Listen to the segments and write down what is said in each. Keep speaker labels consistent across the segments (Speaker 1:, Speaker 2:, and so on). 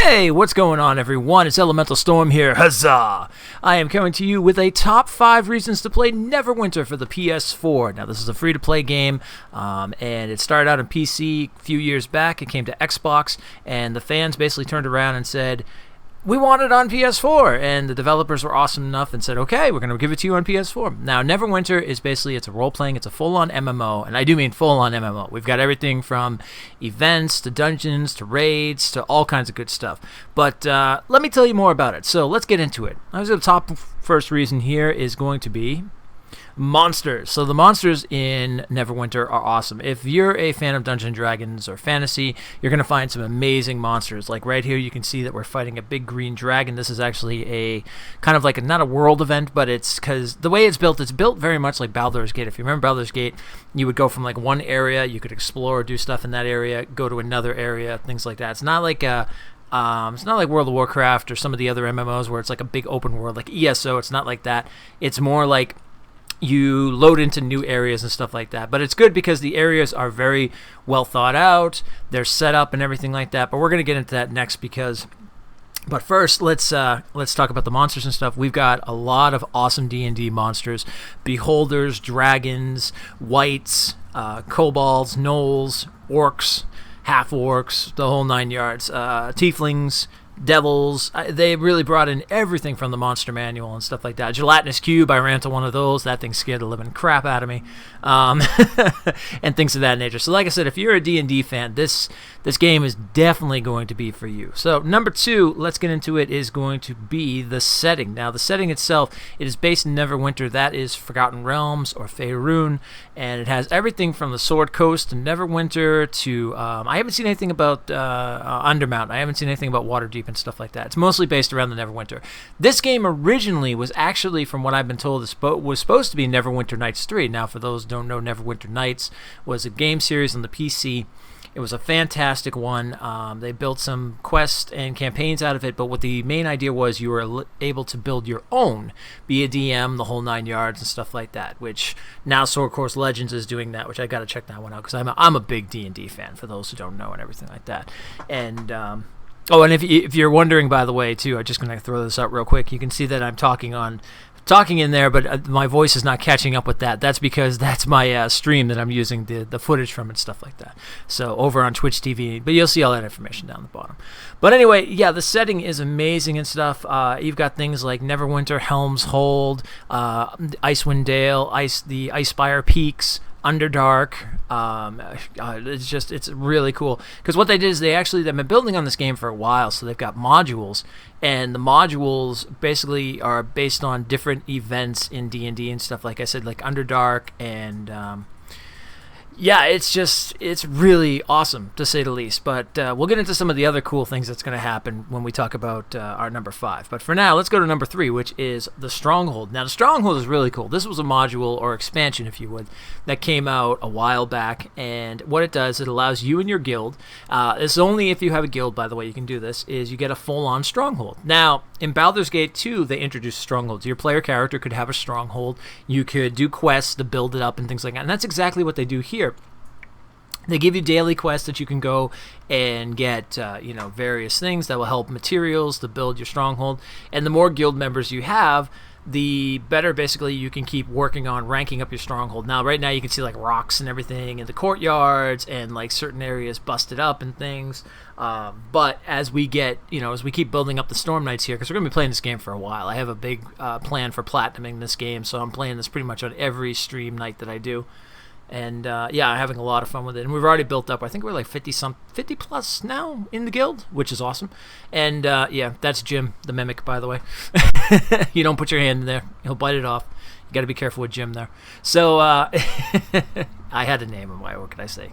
Speaker 1: Hey, what's going on, everyone? It's Elemental Storm here. Huzzah! I am coming to you with a top 5 reasons to play Neverwinter for the PS4. Now, this is a free-to-play game, and it started out on PC a few years back. It came to Xbox, and the fans basically turned around and said, we want it on PS4, and the developers were awesome enough and said, okay, we're going to give it to you on PS4. Now, Neverwinter is basically, it's a role-playing, it's a full-on MMO, and I do mean full-on MMO. We've got everything from events to dungeons to raids to all kinds of good stuff. But let me tell you more about it. So let's get into it. The top first reason here is going to be monsters. So the monsters in Neverwinter are awesome. If you're a fan of Dungeons & Dragons or fantasy, you're going to find some amazing monsters. Like right here, you can see that we're fighting a big green dragon. This is actually a kind of like not a world event, but it's because the way it's built very much like Baldur's Gate. If you remember Baldur's Gate, you would go from like one area, you could explore, do stuff in that area, go to another area, things like that. It's not like it's not like World of Warcraft or some of the other MMOs where it's like a big open world like ESO. It's not like that. It's more like you load into new areas and stuff like that. But it's good because the areas are very well thought out. They're set up and everything like that. But we're going to get into that next But first, let's talk about the monsters and stuff. We've got a lot of awesome D&D monsters. Beholders, dragons, wights, kobolds, gnolls, orcs, half-orcs, the whole 9 yards, tieflings, devils. They really brought in everything from the monster manual and stuff like that. Gelatinous cube, I ran into one of those. That thing scared the living crap out of me, and things of that nature. So like I said, if you're a D&D fan, this game is definitely going to be for you. So number 2, let's get into it, is going to be the setting. Now the setting itself, it is based in Neverwinter. That is Forgotten Realms or Faerun, and it has everything from the Sword Coast to Neverwinter to I haven't seen anything about Undermount. I haven't seen anything about Waterdeep and stuff like that. It's mostly based around the Neverwinter. This game originally was actually, from what I've been told, was supposed to be Neverwinter Nights 3. Now, for those who don't know, Neverwinter Nights was a game series on the PC. It was a fantastic one. They built some quests and campaigns out of it, but what the main idea was, you were able to build your own, be a DM, the whole 9 yards and stuff like that, which now Sword Coast Legends is doing that, which I got to check that one out because I'm a big D&D fan, for those who don't know, and everything like that. And and if you're wondering, by the way, too, I'm just going to throw this up real quick. You can see that I'm talking in there, but my voice is not catching up with that. That's because that's my stream that I'm using the footage from and stuff like that. So over on Twitch TV, but you'll see all that information down the bottom. But anyway, yeah, the setting is amazing and stuff. You've got things like Neverwinter, Helm's Hold, Icewind Dale, the Icespire Peaks, Underdark. It's really cool because what they did is they've been building on this game for a while, so they've got modules, and the modules basically are based on different events in D&D and stuff, like I said, like Underdark, and yeah, it's really awesome, to say the least. But we'll get into some of the other cool things that's going to happen when we talk about our number 5. But for now, let's go to number 3, which is the Stronghold. Now, the Stronghold is really cool. This was a module, or expansion, if you would, that came out a while back. And what it does, it allows you and your guild, this is only if you have a guild, by the way, you can do this, is you get a full-on Stronghold. Now, in Baldur's Gate 2, they introduced strongholds. Your player character could have a stronghold. You could do quests to build it up and things like that. And that's exactly what they do here. They give you daily quests that you can go and get, various things that will help materials to build your stronghold. And the more guild members you have, the better basically you can keep working on ranking up your stronghold. Now, right now you can see like rocks and everything in the courtyards and like certain areas busted up and things. But as we keep building up the Storm Knights here, because we're going to be playing this game for a while. I have a big plan for platinuming this game, so I'm playing this pretty much on every stream night that I do. And I'm having a lot of fun with it. And we've already built up, I think we're like 50 plus now in the guild, which is awesome. And that's Jim, the mimic, by the way. You don't put your hand in there, he'll bite it off. You got to be careful with Jim there. So I had to name him. What can I say?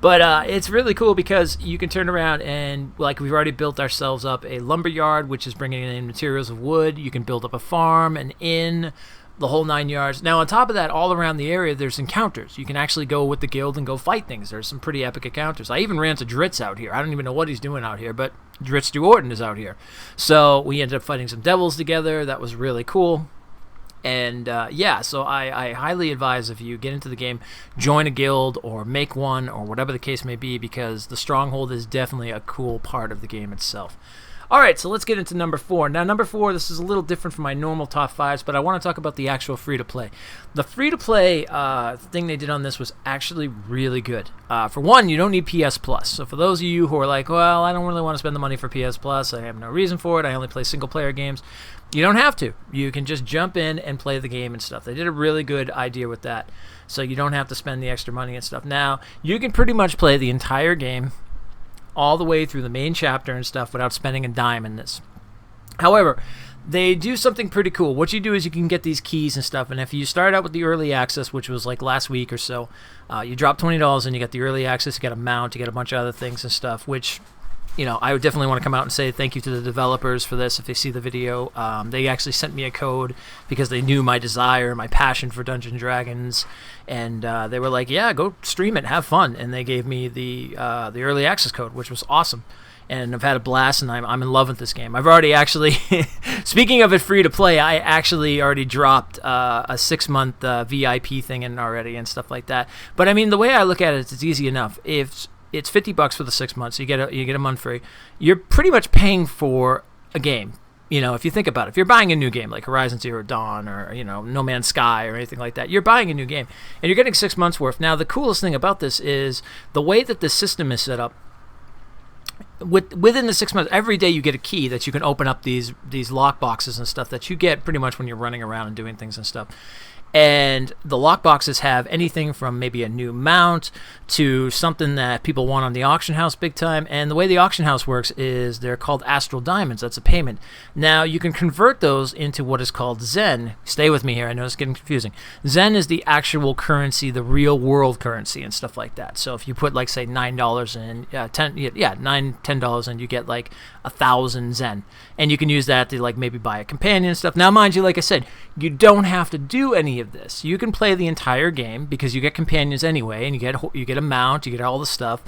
Speaker 1: But it's really cool because you can turn around and, like, we've already built ourselves up a lumber yard, which is bringing in materials of wood. You can build up a farm, an inn, the whole 9 yards. Now, on top of that, all around the area, there's encounters. You can actually go with the guild and go fight things. There's some pretty epic encounters. I even ran to Dritz out here. I don't even know what he's doing out here, but Dritz Duorden is out here. So we ended up fighting some devils together. That was really cool. And yeah, so I highly advise if you get into the game, join a guild or make one or whatever the case may be, because the Stronghold is definitely a cool part of the game itself. All right, so let's get into number 4. Now, number 4, this is a little different from my normal top 5s, but I want to talk about the actual free-to-play. The free-to-play thing they did on this was actually really good. For one, you don't need PS Plus. So for those of you who are like, well, I don't really want to spend the money for PS Plus, I have no reason for it, I only play single-player games, you don't have to. You can just jump in and play the game and stuff. They did a really good idea with that, so you don't have to spend the extra money and stuff. Now, you can pretty much play the entire game all the way through the main chapter and stuff without spending a dime in this. However, they do something pretty cool. What you do is you can get these keys and stuff, and if you start out with the early access, which was like last week or so, you drop $20 and you get the early access, you get a mount, you get a bunch of other things and stuff, which, you know, I would definitely want to come out and say thank you to the developers for this if they see the video. They actually sent me a code because they knew my desire, my passion for Dungeons & Dragons, and they were like, yeah, go stream it, have fun, and they gave me the early access code, which was awesome. And I've had a blast, and I'm in love with this game. I've already actually, speaking of it free to play, I actually already dropped a 6-month VIP thing in already and stuff like that. But I mean, the way I look at it, it's easy enough. If it's $50 for the 6 months, you get a month free, you're pretty much paying for a game. You know, if you think about it, if you're buying a new game like Horizon Zero Dawn or, you know, No Man's Sky or anything like that, you're buying a new game and you're getting 6 months worth. Now, the coolest thing about this is the way that the system is set up. Within the 6 months, every day you get a key that you can open up these lock boxes and stuff that you get pretty much when you're running around and doing things and stuff. And the lock boxes have anything from maybe a new mount to something that people want on the auction house big time. And the way the auction house works is they're called Astral Diamonds. That's a payment. Now, you can convert those into what is called Zen. Stay with me here. I know it's getting confusing. Zen is the actual currency, the real world currency and stuff like that. So if you put, like, say, $9 in, $10 in, you get, like, 1,000 Zen. And you can use that to, like, maybe buy a companion and stuff. Now, mind you, like I said, you don't have to do any of this. You can play the entire game because you get companions anyway, and you get a mount, you get all the stuff.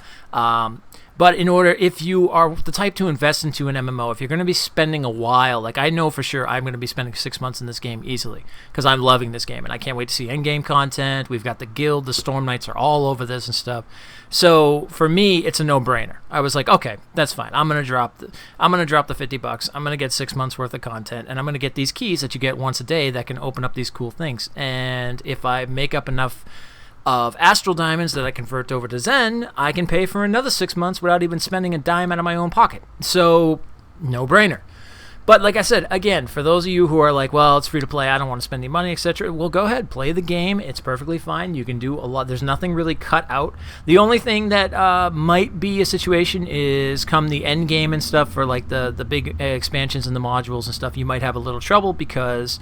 Speaker 1: But in order, if you are the type to invest into an MMO, if you're going to be spending a while, like I know for sure I'm going to be spending 6 months in this game easily because I'm loving this game and I can't wait to see endgame content. We've got the guild, the Storm Knights are all over this and stuff. So for me, it's a no-brainer. I was like, okay, that's fine. I'm going to drop the $50. I'm going to get 6 months worth of content, and I'm going to get these keys that you get once a day that can open up these cool things. And if I make up enough of Astral Diamonds that I convert over to Zen, I can pay for another 6 months without even spending a dime out of my own pocket. So, no-brainer. But like I said, again, for those of you who are like, well, it's free to play, I don't want to spend any money, etc., well, go ahead, play the game. It's perfectly fine. You can do a lot. There's nothing really cut out. The only thing that might be a situation is come the end game and stuff for like the big expansions and the modules and stuff, you might have a little trouble because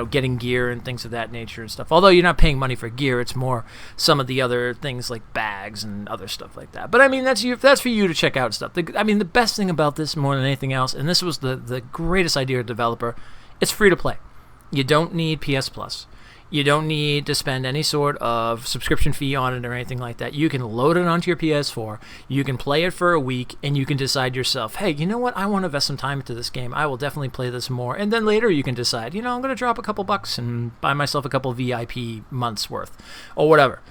Speaker 1: getting gear and things of that nature and stuff. Although you're not paying money for gear, it's more some of the other things like bags and other stuff like that. But I mean, that's for you to check out stuff. The best thing about this more than anything else, and this was the greatest idea of the developer, it's free to play. You don't need PS Plus. You don't need to spend any sort of subscription fee on it or anything like that. You can load it onto your PS4, you can play it for a week, and you can decide yourself, hey, you know what, I want to invest some time into this game. I will definitely play this more. And then later you can decide, I'm going to drop a couple bucks and buy myself a couple VIP months worth or whatever.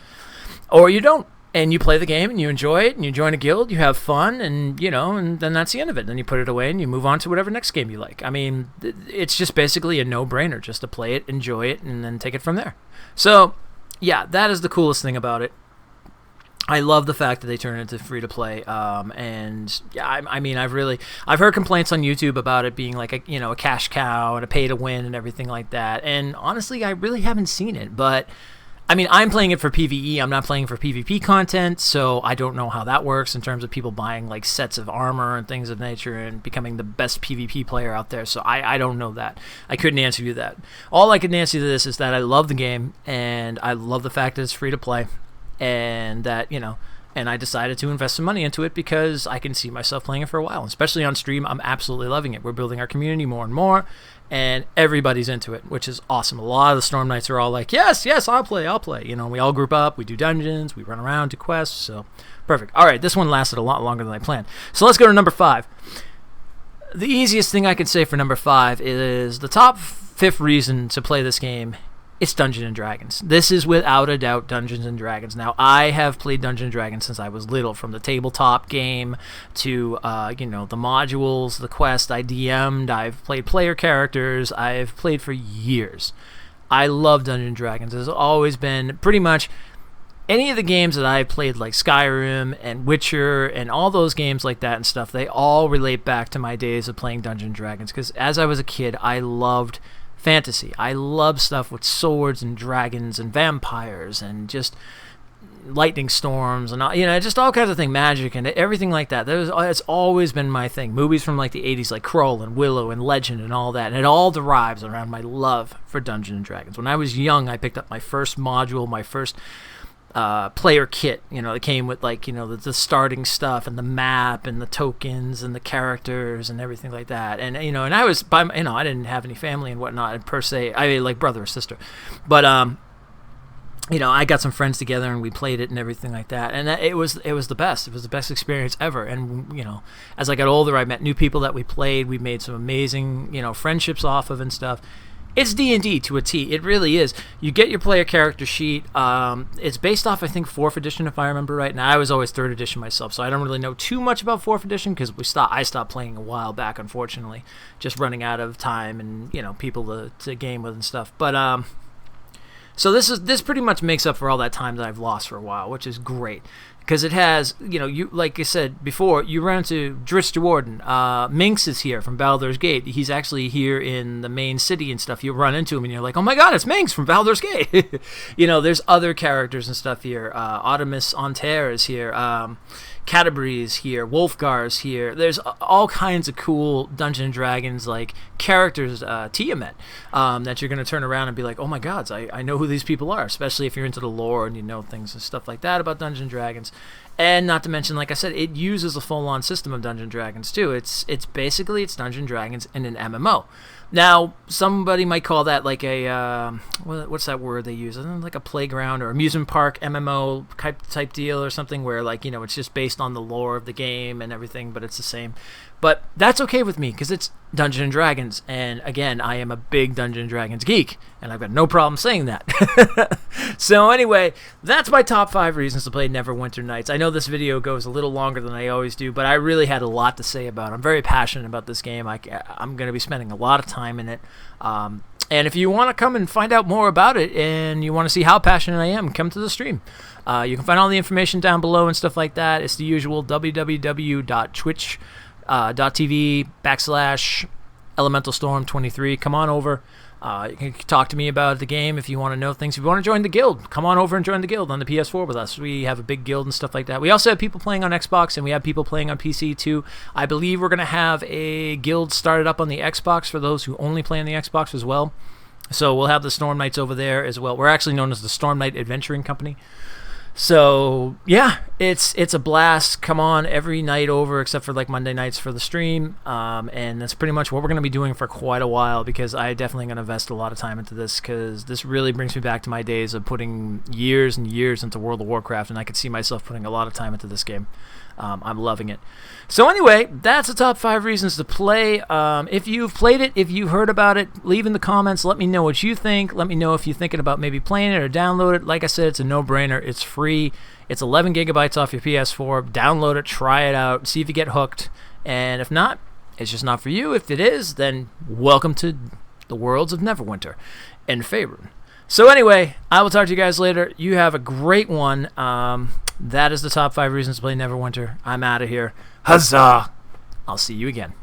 Speaker 1: Or you don't. And you play the game, and you enjoy it, and you join a guild, you have fun, and, and then that's the end of it. Then you put it away, and you move on to whatever next game you like. I mean, it's just basically a no-brainer just to play it, enjoy it, and then take it from there. So, yeah, that is the coolest thing about it. I love the fact that they turn it into free-to-play, and yeah, I mean, I've heard complaints on YouTube about it being like a cash cow and a pay-to-win and everything like that, and honestly, I really haven't seen it, but I mean, I'm playing it for PvE. I'm not playing for PvP content, so I don't know how that works in terms of people buying like sets of armor and things of nature and becoming the best PvP player out there. So I don't know that. I couldn't answer you that. All I can answer you to this is that I love the game, and I love the fact that it's free to play, and that, and I decided to invest some money into it because I can see myself playing it for a while. Especially on stream, I'm absolutely loving it. We're building our community more and more, and everybody's into it, which is awesome. A lot of the Storm Knights are all like, yes, I'll play. We all group up, we do dungeons, we run around, do quests, so perfect. All right, this one lasted a lot longer than I planned. So let's go to number 5. The easiest thing I can say for number 5 is the top 5th reason to play this game. It's Dungeons and Dragons. This is without a doubt Dungeons and Dragons. Now, I have played Dungeons and Dragons since I was little, from the tabletop game to the modules, the quest. I DM'd. I've played player characters. I've played for years. I love Dungeons and Dragons. It's always been pretty much any of the games that I've played, like Skyrim and Witcher and all those games like that and stuff. They all relate back to my days of playing Dungeons and Dragons, because as I was a kid, I loved fantasy. I love stuff with swords and dragons and vampires and just lightning storms and just all kinds of things, magic and everything like that. It's always been my thing. Movies from like the 80s, like Krull and Willow and Legend and all that, and it all derives around my love for Dungeons and Dragons. When I was young, I picked up my first module, my first player kit. It came with the starting stuff and the map and the tokens and the characters and everything like that. And and I was I didn't have any family and whatnot per se. I mean, like brother or sister, but I got some friends together and we played it and everything like that. And it was the best. It was the best experience ever. And as I got older, I met new people that we played. We made some amazing friendships off of and stuff. It's D&D to a T. It really is. You get your player character sheet. It's based off, I think, 4th edition, if I remember right. Now, I was always 3rd edition myself, so I don't really know too much about 4th edition, because I stopped playing a while back, unfortunately, just running out of time and people to game with and stuff. But so this pretty much makes up for all that time that I've lost for a while, which is great. Because it has, you like I said before, you run into Drizzt Do'Urden. Minx is here from Baldur's Gate. He's actually here in the main city and stuff. You run into him and you're like, oh my god, it's Minx from Baldur's Gate. There's other characters and stuff here. Artemis Ontaire is here. Canterbury is here. Wolfgar is here. There's all kinds of cool Dungeons and Dragons like characters, Tiamat, that you're going to turn around and be like, oh my god, I know who these people are, especially if you're into the lore and you know things and stuff like that about Dungeons and Dragons. And not to mention, like I said, it uses a full-on system of Dungeons and Dragons too. It's basically Dungeons and Dragons in an MMO. Now, somebody might call that like a what's that word they use? Like a playground or amusement park MMO type deal or something, where it's just based on the lore of the game and everything, but it's the same. But that's okay with me, because it's Dungeons and Dragons, and again, I am a big Dungeons and Dragons geek, and I've got no problem saying that. So anyway, that's my top 5 reasons to play Neverwinter Nights. I know this video goes a little longer than I always do, but I really had a lot to say about it. I'm very passionate about this game. I'm going to be spending a lot of time in it. And if you want to come and find out more about it, and you want to see how passionate I am, come to the stream. You can find all the information down below and stuff like that. It's the usual www.twitch.tv/ElementalStorm23. Come on over. You can talk to me about the game if you want to know things. If you want to join the guild, come on over and join the guild on the PS4 with us. We have a big guild and stuff like that. We also have people playing on Xbox, and we have people playing on PC too. I believe we're going to have a guild started up on the Xbox for those who only play on the Xbox as well. So we'll have the Storm Knights over there as well. We're actually known as the Storm Knight Adventuring Company. So yeah, it's a blast. Come on every night over, except for like Monday nights for the stream, and that's pretty much what we're going to be doing for quite a while, because I definitely going to invest a lot of time into this, because this really brings me back to my days of putting years and years into World of Warcraft, and I could see myself putting a lot of time into this game. I'm loving it. So anyway, that's the top 5 reasons to play. If you've played it, if you've heard about it, leave in the comments. Let me know what you think. Let me know if you're thinking about maybe playing it or download it. Like I said, it's a no-brainer. It's free. It's 11 gigabytes off your PS4. Download it, try it out, see if you get hooked. And if not, it's just not for you. If it is, then welcome to the worlds of Neverwinter and Faerun. So anyway, I will talk to you guys later. You have a great one. That is the top 5 reasons to play Neverwinter. I'm out of here. Huzzah! I'll see you again.